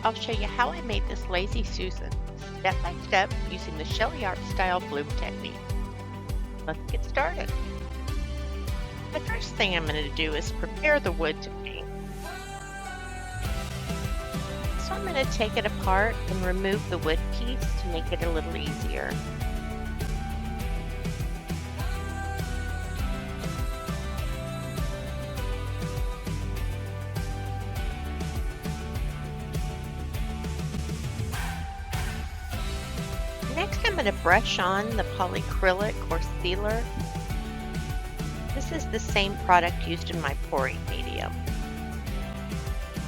I'll show you how I made this Lazy Susan, step by step using the Sheleeart style bloom technique. Let's get started. The first thing I'm going to do is prepare the wood to paint. So I'm going to take it apart and remove the wood piece to make it a little easier. Next, I'm going to brush on the polyacrylic or sealer. This is the same product used in my pouring medium.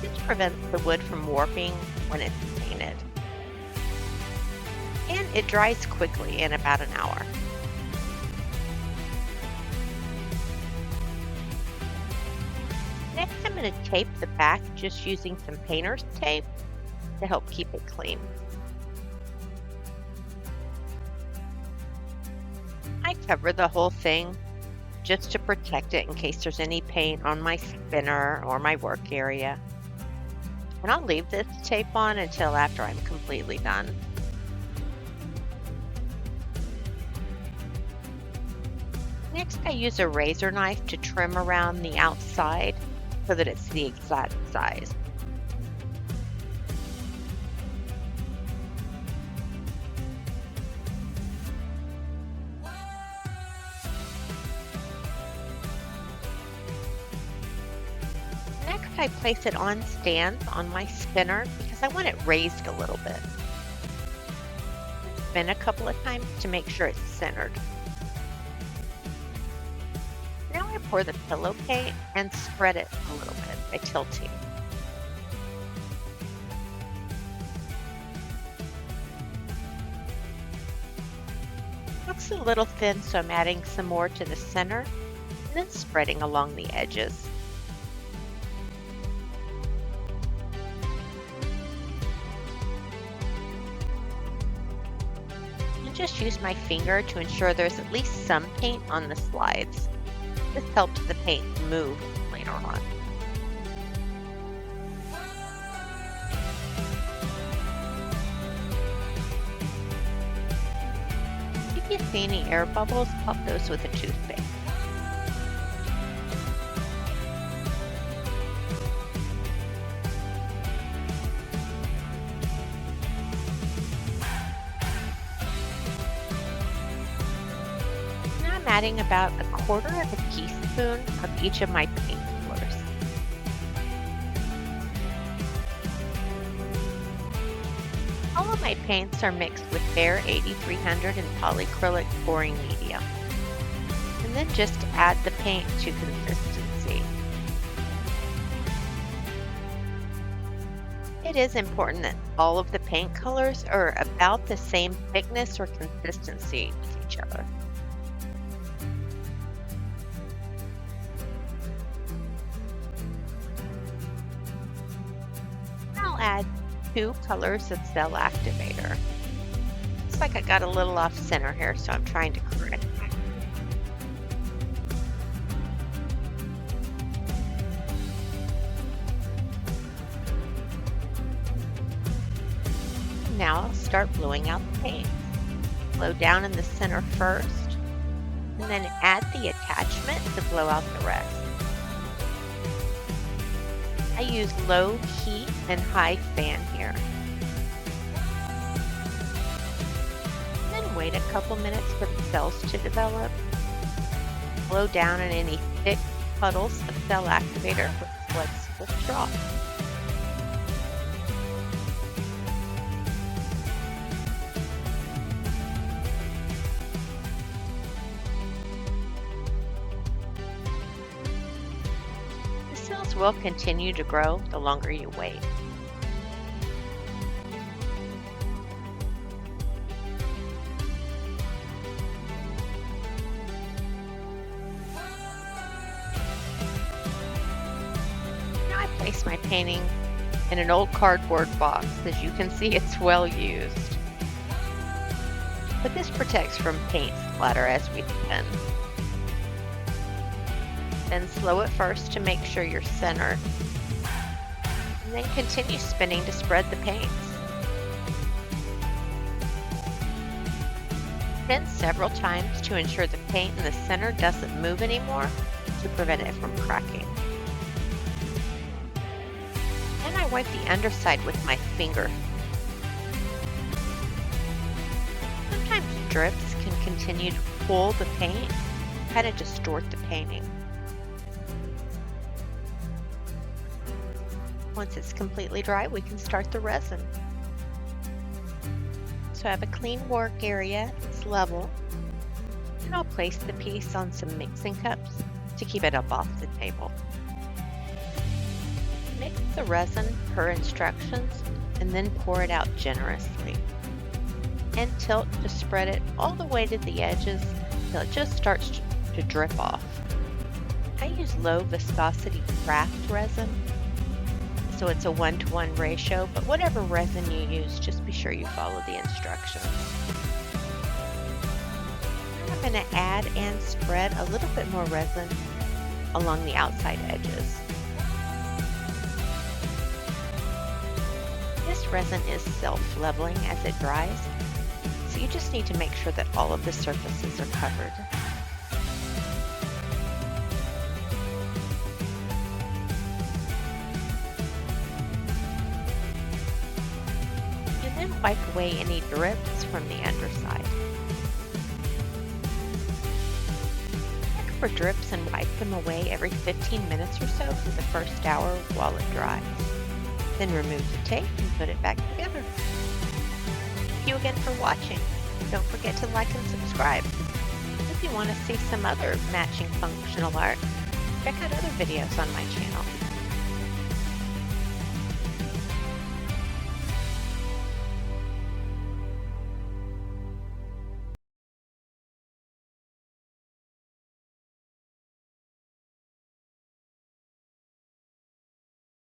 This prevents the wood from warping when it's painted. And it dries quickly in about an hour. Next, I'm going to tape the back just using some painter's tape to help keep it clean. I cover the whole thing just to protect it in case there's any paint on my spinner or my work area. And I'll leave this tape on until after I'm completely done. Next, I use a razor knife to trim around the outside so that it's the exact size. Next, I place it on stands on my spinner because I want it raised a little bit. Spin a couple of times to make sure it's centered. Now I pour the pillow paint and spread it a little bit by tilting. Looks a little thin, so I'm adding some more to the center and then spreading along the edges. Just use my finger to ensure there's at least some paint on the slides. This helps the paint move later on. If you see any air bubbles, pop those with a toothpick. I'm adding about 1/4 teaspoon of each of my paint colors. All of my paints are mixed with Behr 8300 and polyacrylic pouring medium. And then just add the paint to consistency. It is important that all of the paint colors are about the same thickness or consistency with each other. I'll add 2 colors of cell activator. Looks like I got a little off center here, so I'm trying to correct that. Now I'll start blowing out the paint. Blow down in the center first, and then add the attachment to blow out the rest. I use low heat and high fan here. Then wait a couple minutes for the cells to develop. Blow down in any thick puddles of cell activator with a flexible straw. Will continue to grow the longer you wait. Now I place my painting in an old cardboard box. As you can see, it's well used. But this protects from paint splatter as we spin. Then slow it first to make sure you're centered. And and then continue spinning to spread the paints. Spin several times to ensure the paint in the center doesn't move anymore to prevent it from cracking. Then I wipe the underside with my finger. Sometimes drips can continue to pull the paint, kind of distort the painting. Once it's completely dry, we can start the resin. So I have a clean work area, it's level, and I'll place the piece on some mixing cups to keep it up off the table. Mix the resin per instructions and then pour it out generously. And tilt to spread it all the way to the edges till it just starts to drip off. I use low viscosity craft resin, so it's a 1-to-1 ratio, but whatever resin you use, just be sure you follow the instructions. I'm going to add and spread a little bit more resin along the outside edges. This resin is self-leveling as it dries, so you just need to make sure that all of the surfaces are covered. And then wipe away any drips from the underside. Check for drips and wipe them away every 15 minutes or so for the first hour while it dries. Then remove the tape and put it back together. Thank you again for watching. Don't forget to like and subscribe. If you want to see some other matching functional art, check out other videos on my channel.